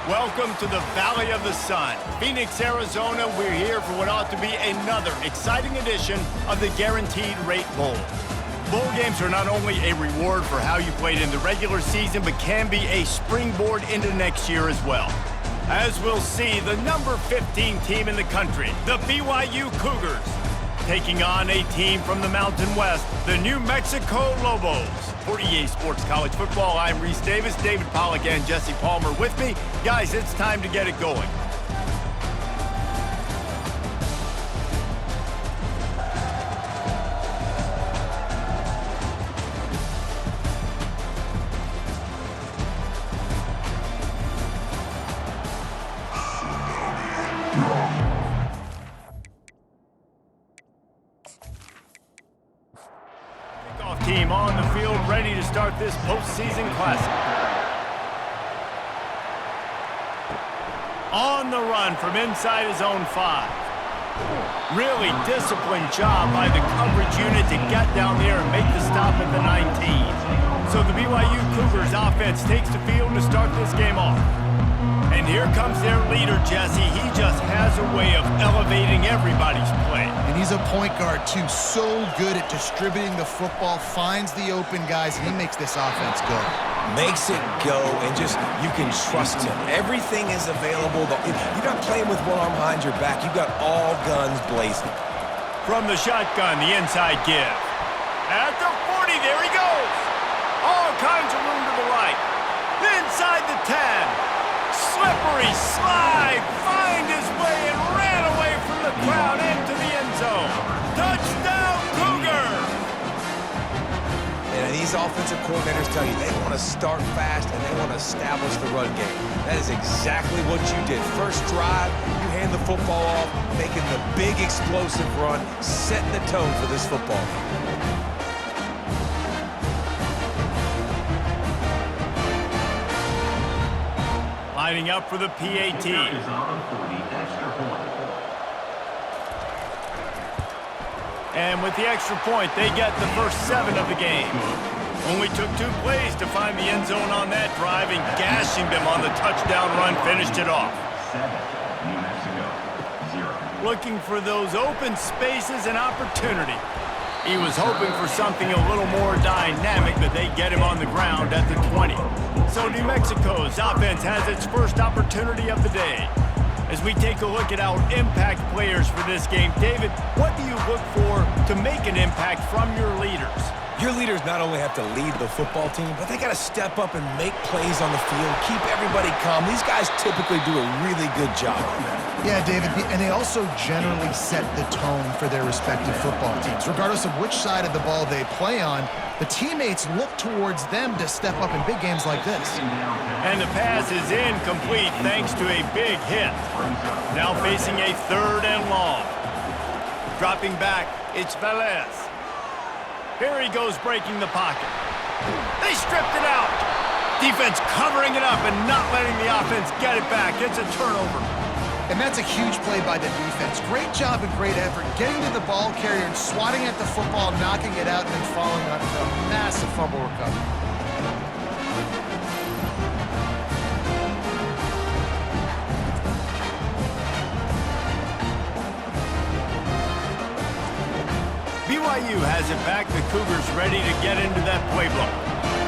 Welcome to the Valley of the Sun. Phoenix, Arizona, we're here for what ought to be another exciting edition of the Guaranteed Rate Bowl. Bowl games are not only a reward for how you played in the regular season, but can be a springboard into next year as well. As we'll see, the number 15 team in the country, the BYU Cougars, taking on a team from the Mountain West, the New Mexico Lobos. For EA Sports College Football, I'm Reese Davis, David Pollack, and Jesse Palmer with me. Guys, it's time to get it going. Team on the field ready to start this postseason classic. On the run from inside his own 5. Really disciplined job by the coverage unit to get down there and make the stop at the 19. So the BYU Cougars offense takes the field to start this game off. And here comes their leader, Jesse. He just has a way of elevating everybody's play. And he's a point guard, too. So good at distributing the football, finds the open guys, and he makes this offense go. Makes it go, and just, you can trust him. Everything is available. You're not playing with one arm behind your back. You've got all guns blazing. From the shotgun, the inside give. At the 40, there he goes. All kinds of room to the right. Inside the 10. Slippery slide, find his way and ran away from the crowd into the end zone. Touchdown, Cougars! And these offensive coordinators tell you they want to start fast and they want to establish the run game. That is exactly what you did. First drive, you hand the football off, making the big explosive run, setting the tone for this football game. Lining up for the PAT. And with the extra point, they get the first 7 of the game. Only took 2 plays to find the end zone on that drive, and gashing them on the touchdown run finished it off. Looking for those open spaces and opportunity. He was hoping for something a little more dynamic, but they get him on the ground at the 20. So New Mexico's offense has its first opportunity of the day. As we take a look at our impact players for this game, David, what do you look for to make an impact from your leaders? Your leaders not only have to lead the football team, but they got to step up and make plays on the field, keep everybody calm. These guys typically do a really good job. Yeah, David, and they also generally set the tone for their respective football teams. Regardless of which side of the ball they play on, the teammates look towards them to step up in big games like this. And the pass is incomplete thanks to a big hit. Now facing a 3rd and long. Dropping back, it's Velez. Here he goes breaking the pocket. They stripped it out. Defense covering it up and not letting the offense get it back. It's a turnover. And that's a huge play by the defense. Great job and great effort getting to the ball carrier and swatting at the football, knocking it out, and then following up with a massive fumble recovery. BYU has it back. The Cougars ready to get into that playbook.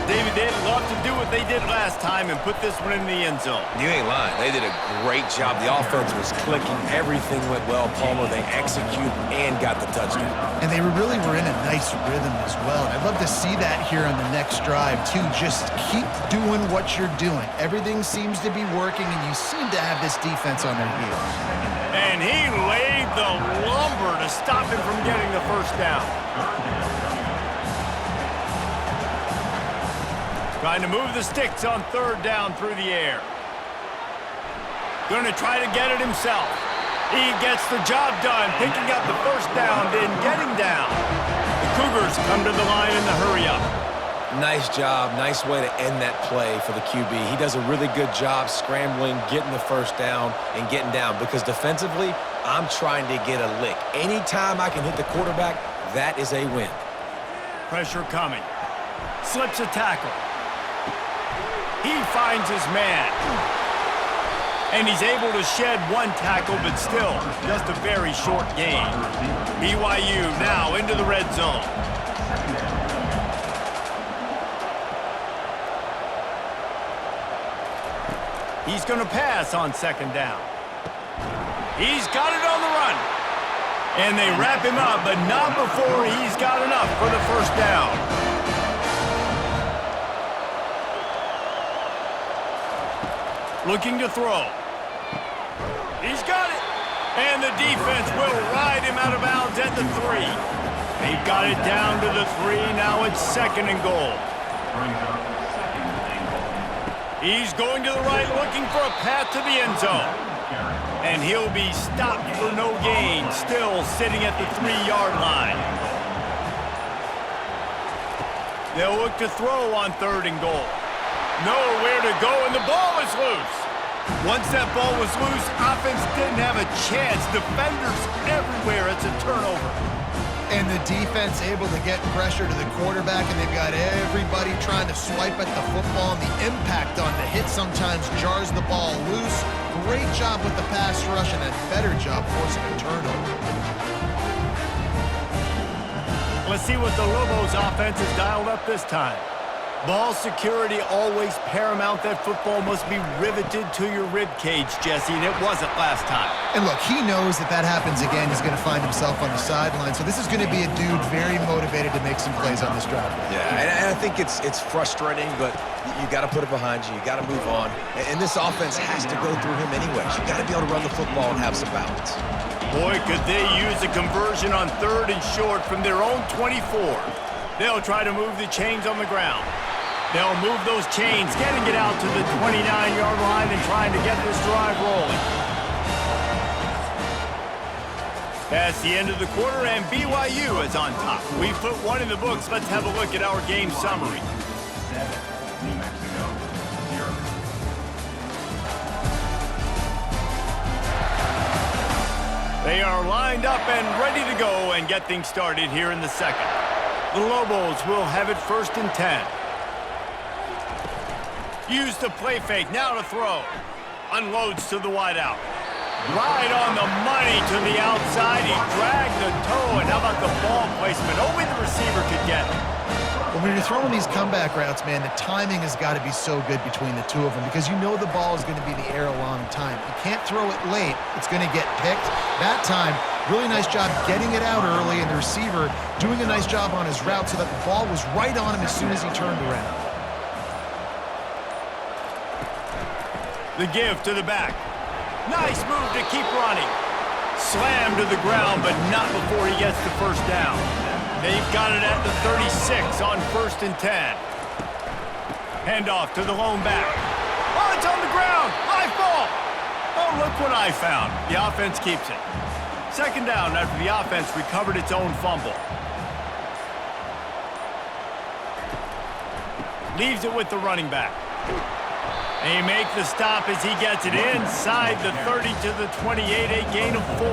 David, they'd love to do what they did last time and put this one in the end zone. You ain't lying. They did a great job. The offense was clicking. Everything went well. Palmer, they executed and got the touchdown. And they really were in a nice rhythm as well. And I'd love to see that here on the next drive, too. Just keep doing what you're doing. Everything seems to be working, and you seem to have this defense on their heels. And he laid the lumber to stop him from getting the first down. Trying to move the sticks on 3rd down through the air. Going to try to get it himself. He gets the job done, picking up the first down, then getting down. The Cougars come to the line in the hurry-up. Nice job. Nice way to end that play for the QB. He does a really good job scrambling, getting the first down, and getting down. Because defensively, I'm trying to get a lick. Anytime I can hit the quarterback, that is a win. Pressure coming. Slips a tackle. He finds his man. And he's able to shed one tackle, but still, just a very short gain. BYU now into the red zone. He's going to pass on second down. He's got it on the run. And they wrap him up, but not before he's got enough for the first down. Looking to throw. He's got it. And the defense will ride him out of bounds at the 3. They've got it down to the 3. Now it's second and goal. He's going to the right, looking for a path to the end zone. And he'll be stopped for no gain, still sitting at the 3-yard line. They'll look to throw on third and goal. Nowhere to go, and the ball is loose. Once that ball was loose, offense didn't have a chance. Defenders everywhere. It's a turnover. And the defense able to get pressure to the quarterback, and they've got everybody trying to swipe at the football, and the impact on the hit sometimes jars the ball loose. Great job with the pass rush, and a better job forcing a turnover. Let's see what the Lobos offense has dialed up this time. Ball security always paramount. That football must be riveted to your rib cage, Jesse, and it wasn't last time. And look, he knows that happens again, he's going to find himself on the sideline. So this is going to be a dude very motivated to make some plays on this drive. Yeah, and I think it's frustrating, but you got to put it behind you. You got to move on. And this offense has to go through him anyways. You got to be able to run the football and have some balance. Boy, could they use a conversion on third and short from their own 24. They'll try to move the chains on the ground. They'll move those chains, getting it out to the 29-yard line and trying to get this drive rolling. That's the end of the quarter, and BYU is on top. We put one in the books. Let's have a look at our game summary. They are lined up and ready to go and get things started here in the second. The Lobos will have it first and 10. Use the play fake, now to throw. Unloads to the wideout. Right on the money to the outside. He dragged the toe, and how about the ball placement? Only the receiver could get it. But when you're throwing these comeback routes, man, the timing has got to be so good between the two of them because you know the ball is going to be in the air a long time. You can't throw it late. It's going to get picked. That time, really nice job getting it out early, and the receiver doing a nice job on his route so that the ball was right on him as soon as he turned around. The give to the back. Nice move to keep running. Slam to the ground, but not before he gets the first down. They've got it at the 36 on first and 10. Handoff to the lone back. Oh, it's on the ground. High ball. Oh, look what I found. The offense keeps it. Second down after the offense recovered its own fumble. Leaves it with the running back. They make the stop as he gets it inside the 30 to the 28, a gain of 4.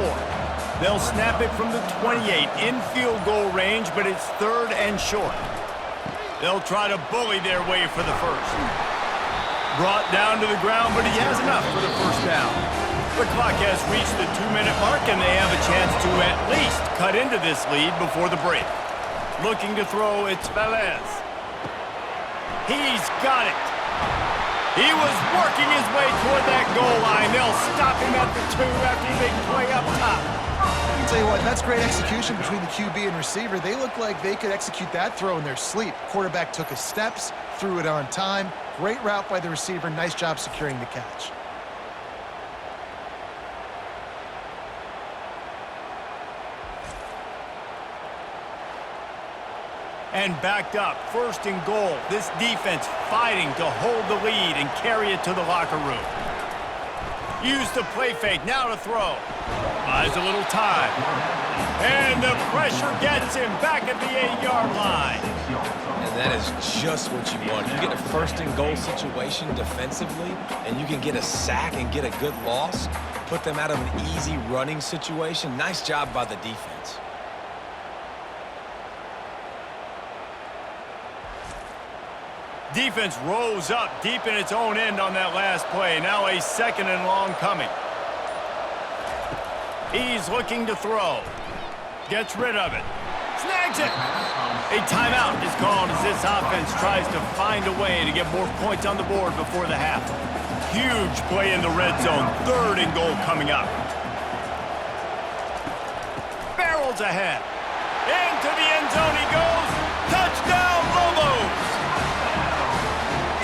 They'll snap it from the 28 in field goal range, but it's third and short. They'll try to bully their way for the first. Brought down to the ground, but he has enough for the first down. The clock has reached the 2-minute mark, and they have a chance to at least cut into this lead before the break. Looking to throw, it's Velez. He's got it. He was working his way toward that goal line. They'll stop him at the 2 after a big play up top. I'll tell you what, that's great execution between the QB and receiver. They look like they could execute that throw in their sleep. Quarterback took his steps, threw it on time. Great route by the receiver. Nice job securing the catch. And backed up, first and goal. This defense fighting to hold the lead and carry it to the locker room. Use the play fake, now to throw. Buys a little time. And the pressure gets him back at the 8-yard line. And that is just what you want. You get a first and goal situation defensively, and you can get a sack and get a good loss, put them out of an easy running situation. Nice job by the defense. Defense rose up deep in its own end on that last play. Now a 2nd and long coming. He's looking to throw. Gets rid of it. Snags it. A timeout is called as this offense tries to find a way to get more points on the board before the half. Huge play in the red zone. 3rd and goal coming up. Barrels ahead. Into the end zone he goes. Touchdown, Lobos!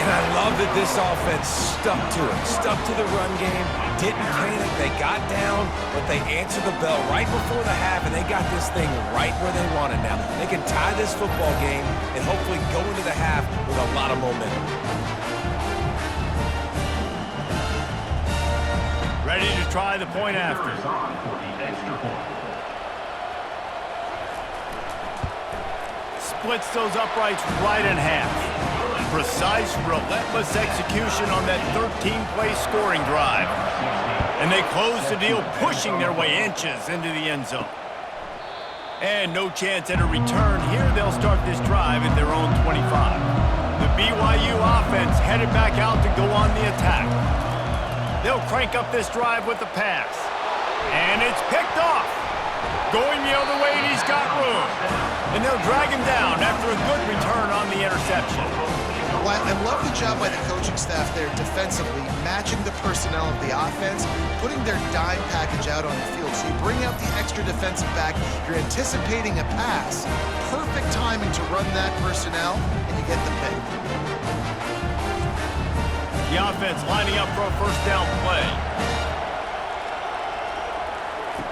And I love that this offense stuck to it, stuck to the run game, didn't panic, they got down, but they answered the bell right before the half, and they got this thing right where they want it now. They can tie this football game and hopefully go into the half with a lot of momentum. Ready to try the point after. Splits those uprights right in half. Precise, relentless execution on that 13-play scoring drive. And they close the deal, pushing their way inches into the end zone. And no chance at a return. Here they'll start this drive at their own 25. The BYU offense headed back out to go on the attack. They'll crank up this drive with the pass. And it's picked off. Going the other way, and he's got room. And they'll drag him down after a good return on the interception. Well, I love the job by the coaching staff there defensively, matching the personnel of the offense, putting their dime package out on the field. So you bring out the extra defensive back, you're anticipating a pass, perfect timing to run that personnel, and you get the pick. The offense lining up for a 1st down play.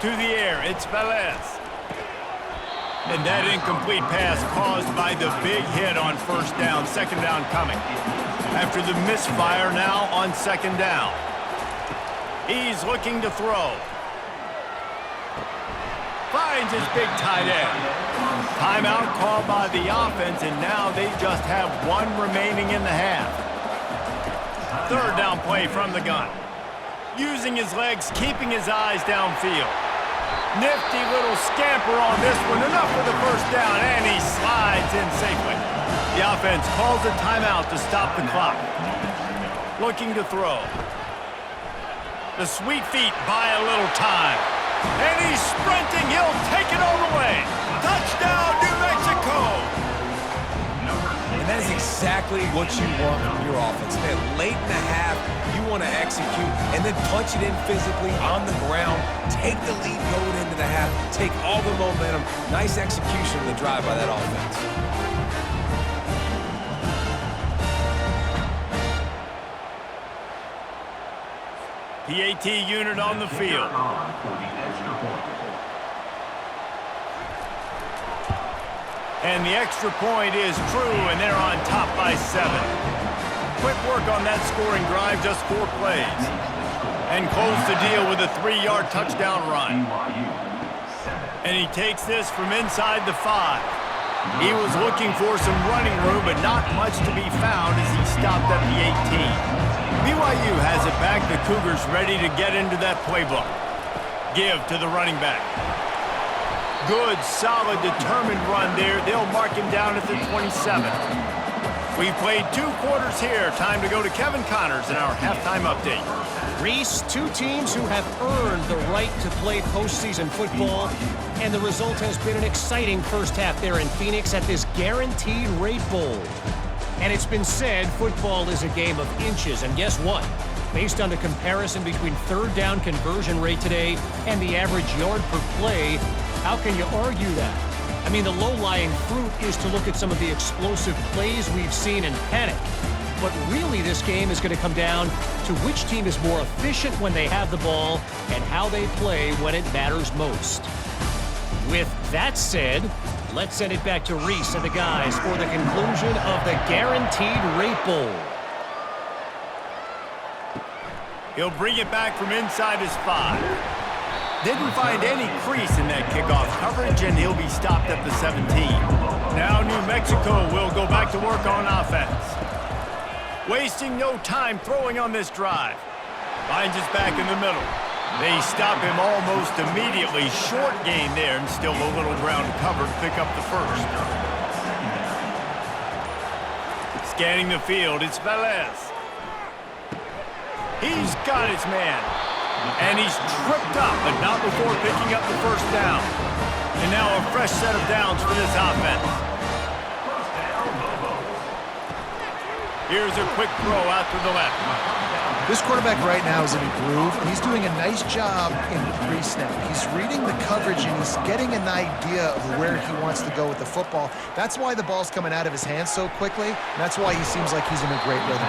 To the air, it's Velez. And that incomplete pass caused by the big hit on 1st down, 2nd down coming. After the misfire now on 2nd down. He's looking to throw. Finds his big tight end. Timeout called by the offense, and now they just have 1 remaining in the half. 3rd down play from the gun. Using his legs, keeping his eyes downfield. Nifty little scamper on this one. Enough for the 1st down, and he slides in safely. The offense calls a timeout to stop the clock. Looking to throw. The sweet feet buy a little time. And he's sprinting. He'll take it all the way. Touchdown, New Mexico! And that is exactly what you want from your offense. Man, late in the half, you want to execute and then punch it in physically on the ground, take the lead going into the half, take all the momentum. Nice execution of the drive by that offense. PAT unit on the field. And the extra point is true, and they're on top by 7. Quick work on that scoring drive, just 4 plays. And close the deal with a 3-yard touchdown run. And he takes this from inside the 5. He was looking for some running room, but not much to be found as he stopped at the 18. BYU has it back. The Cougars ready to get into that playbook. Give to the running back. Good, solid, determined run there. They'll mark him down at the 27. We've played 2 quarters here. Time to go to Kevin Connors in our halftime update. Reese, 2 teams who have earned the right to play postseason football, and the result has been an exciting first half there in Phoenix at this Guaranteed Rate Bowl. And it's been said football is a game of inches, and guess what? Based on the comparison between 3rd down conversion rate today and the average yard per play, how can you argue that? I mean, the low-lying fruit is to look at some of the explosive plays we've seen in panic. But really, this game is going to come down to which team is more efficient when they have the ball and how they play when it matters most. With that said, let's send it back to Reese and the guys for the conclusion of the Guaranteed Rate Bowl. He'll bring it back from inside his 5. Didn't find any crease in that kickoff coverage, and he'll be stopped at the 17. Now New Mexico will go back to work on offense. Wasting no time throwing on this drive. Finds his back in the middle. They stop him almost immediately. Short gain there, and still a little ground cover to pick up the 1st. Scanning the field, it's Velez. He's got his man. And he's tripped up, but not before picking up the first down. And now a fresh set of downs for this offense. Here's a quick throw out to the left. This quarterback right now is in a groove, and he's doing a nice job in pre-snap. He's reading the coverage, and he's getting an idea of where he wants to go with the football. That's why the ball's coming out of his hands so quickly, and that's why he seems like he's in a great rhythm.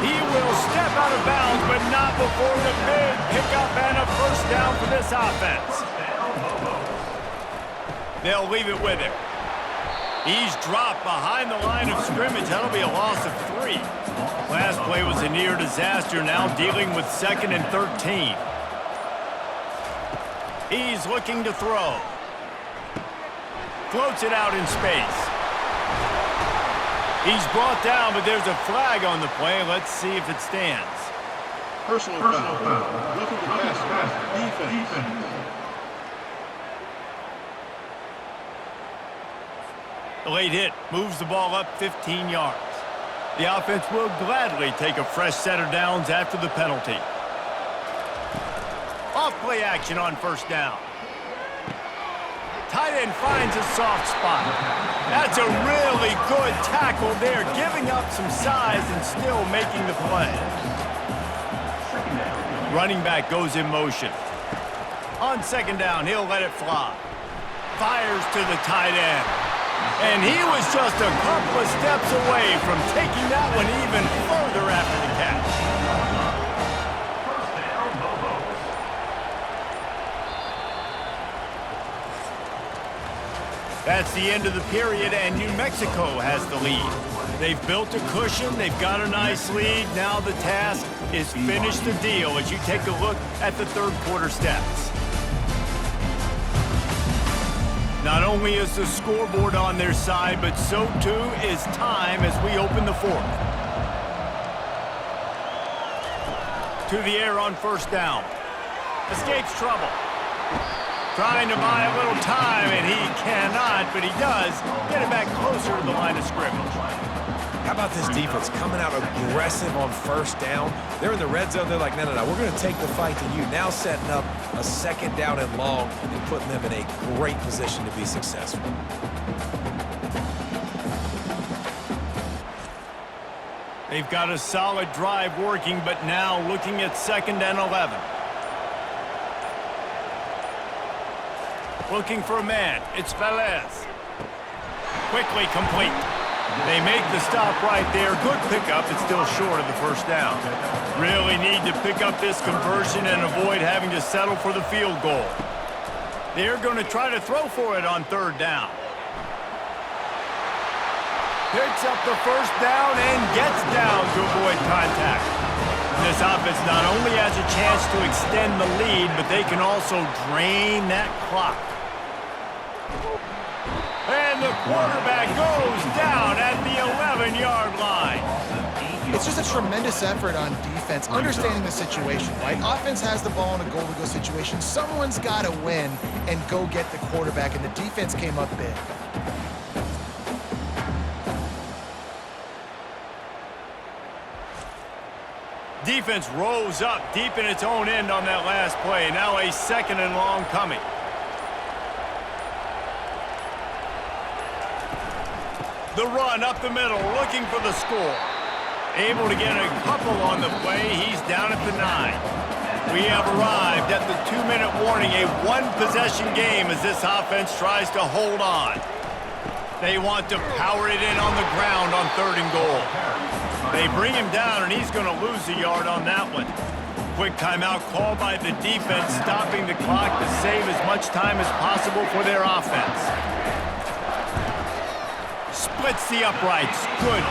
He will step out of bounds, but not before the big pickup and a first down for this offense. They'll leave it with him. He's dropped behind the line of scrimmage. That'll be a loss of 3. Last play was a near disaster, now dealing with 2nd and 13. He's looking to throw. Floats it out in space. He's brought down, but there's a flag on the play. Let's see if it stands. Personal foul. Roughing the passer. Defense. The late hit moves the ball up 15 yards. The offense will gladly take a fresh set of downs after the penalty. Off play action on first down. Tight end finds a soft spot. That's a really good tackle there, giving up some size and still making the play. Running back goes in motion. On second down, he'll let it fly. Fires to the tight end. And he was just a couple of steps away from taking that one even further after the catch. That's the end of the period, and New Mexico has the lead. They've built a cushion. They've got a nice lead. Now the task is finish the deal as you take a look at the third quarter stats. Not only is the scoreboard on their side, but so too is time as we open the fourth. To the air on first down. Escapes trouble. Trying to buy a little time, and he cannot, but he does get it back closer to the line of scrimmage. How about this defense coming out aggressive on first down? They're in the red zone. They're like, no, we're going to take the fight to you. Now setting up a second down and long and putting them in a great position to be successful. They've got a solid drive working, but now looking at 2nd and 11. Looking for a man. It's Velez. Quickly complete. They make the stop right there. Good pickup. It's still short of the first down. Really need to pick up this conversion and avoid having to settle for the field goal. They're going to try to throw for it on third down. Picks up the first down and gets down to avoid contact. This offense not only has a chance to extend the lead, but they can also drain that clock. And the quarterback goes down at the 11-yard line. It's just a tremendous effort on defense, understanding the situation, right? Offense has the ball in a goal-to-go situation. Someone's got to win and go get the quarterback, and the defense came up big. Defense rose up deep in its own end on that last play. Now a 2nd and long coming. The run up the middle, looking for the score. Able to get a couple on the play. He's down at the 9. We have arrived at the 2-minute warning, a one-possession game as this offense tries to hold on. They want to power it in on the ground on 3rd and goal. They bring him down, and he's going to lose a yard on that one. Quick timeout called by the defense, stopping the clock to save as much time as possible for their offense. Splits the uprights. Good.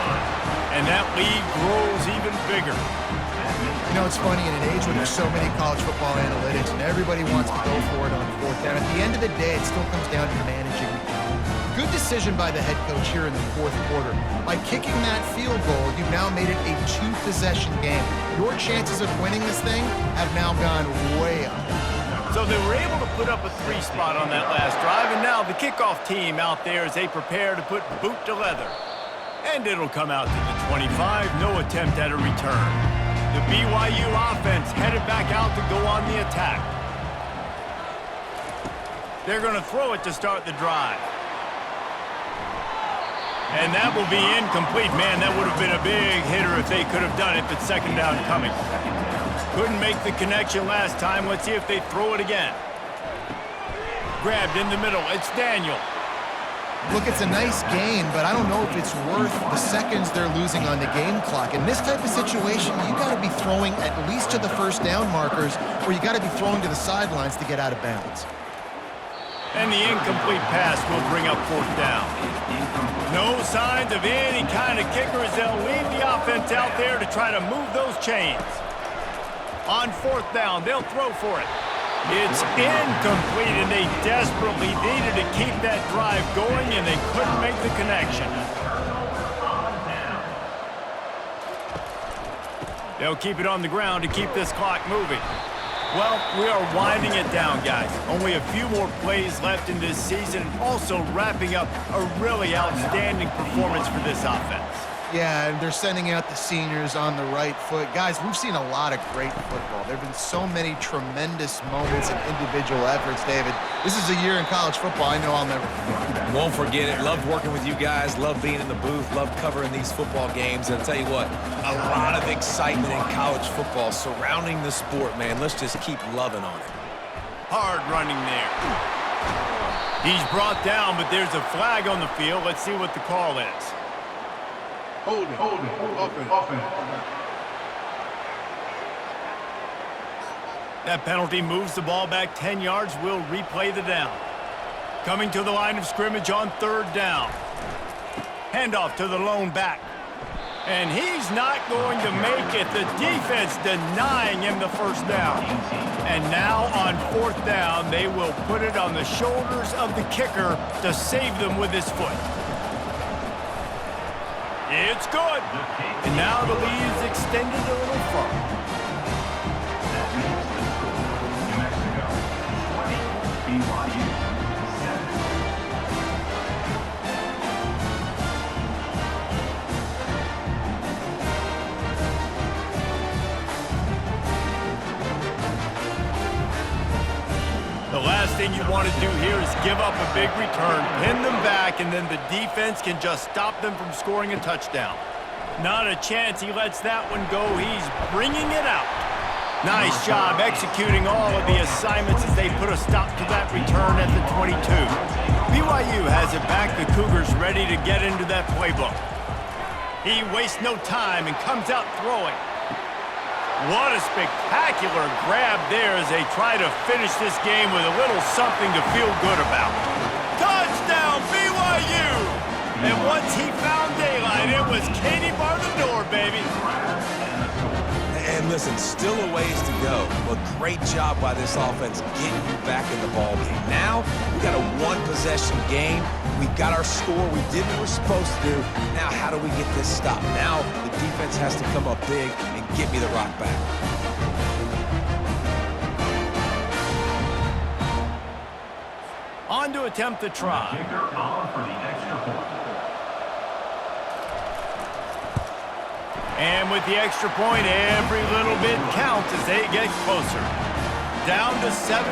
And that lead grows even bigger. You know, it's funny, in an age where there's so many college football analytics and everybody wants to go for it on 4th down, at the end of the day, it still comes down to managing the game. Good decision by the head coach here in the 4th quarter. By kicking that field goal, you've now made it a 2-possession game. Your chances of winning this thing have now gone way up. So they were able to put up a 3 spot on that last drive, and now the kickoff team out there as they prepare to put boot to leather. And it'll come out to the 25. No attempt at a return. The BYU offense headed back out to go on the attack. They're going to throw it to start the drive. And that will be incomplete. Man, that would have been a big hitter if they could have done it, but second down coming. Couldn't make the connection last time. Let's see if they throw it again. Grabbed in the middle. It's Daniel. Look, it's a nice gain, but I don't know if it's worth the seconds they're losing on the game clock. In this type of situation, you got to be throwing at least to the first down markers, or you got to be throwing to the sidelines to get out of bounds. And the incomplete pass will bring up fourth down. No signs of any kind of kickers. They'll leave the offense out there to try to move those chains. On fourth down, they'll throw for it. It's incomplete, and they desperately needed to keep that drive going, and they couldn't make the connection. They'll keep it on the ground to keep this clock moving. Well, we are winding it down, guys. Only a few more plays left in this season, and also wrapping up a really outstanding performance for this offense. Yeah, and they're sending out the seniors on the right foot. Guys, we've seen a lot of great football. There have been so many tremendous moments and individual efforts, David. This is a year in college football I know I'll never forget. Won't forget it. Loved working with you guys. Loved being in the booth. Loved covering these football games. And I'll tell you what, a lot of excitement in college football surrounding the sport, man. Let's just keep loving on it. Hard running there. He's brought down, but there's a flag on the field. Let's see what the call is. Hold it. Offense. That penalty moves the ball back 10 yards. We'll replay the down. Coming to the line of scrimmage on third down. Handoff to the lone back. And he's not going to make it. The defense denying him the first down. And now on fourth down, they will put it on the shoulders of the kicker to save them with his foot. It's good. And now the lead is extended a little further. New Mexico, 20, BYU, 7. The last thing you want to do here is give up a big return, pin them back, and then the defense can just stop them from scoring a touchdown. Not a chance he lets that one go. He's bringing it out. Nice job executing all of the assignments as they put a stop to that return at the 22. BYU has it back. The Cougars ready to get into that playbook. He wastes no time and comes out throwing. What a spectacular grab there as they try to finish this game with a little something to feel good about. Touchdown, BYU! And once he found daylight, it was Katie bar the door, baby. And listen, still a ways to go, but great job by this offense getting you back in the ball game. Now, we got a one-possession game. We got our score. We did what we're supposed to do. Now, how do we get this stopped? Now, the defense has to come up big and get me the rock back. On to attempt the try. Kicker on for the extra point. And with the extra point, every little bit counts as they get closer. Down to 17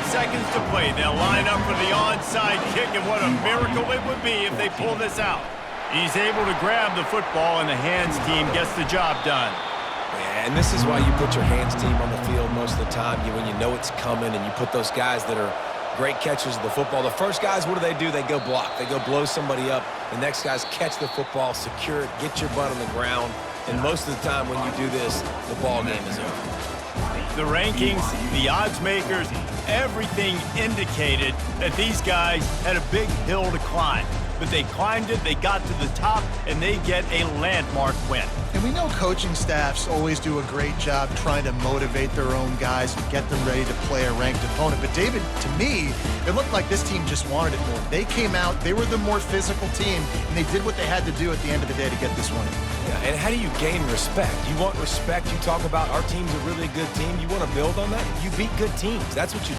seconds to play. They'll line up for the onside kick, and what a miracle it would be if they pull this out. He's able to grab the football, and the hands team gets the job done. Yeah, and this is why you put your hands team on the field most of the time. When you know it's coming, and you put those guys that are great catchers of the football. The first guys, what do? They go block. They go blow somebody up. The next guys catch the football, secure it, get your butt on the ground. And most of the time when you do this, the ball game is over. The rankings, the odds makers, everything indicated that these guys had a big hill to climb. But they climbed it, they got to the top, and they get a landmark win. And we know coaching staffs always do a great job trying to motivate their own guys and get them ready to play a ranked opponent. But David, to me, it looked like this team just wanted it more. They came out, they were the more physical team, and they did what they had to do at the end of the day to get this win. Yeah, and how do you gain respect? You want respect. You talk about our team's a really good team. You want to build on that? You beat good teams. That's what you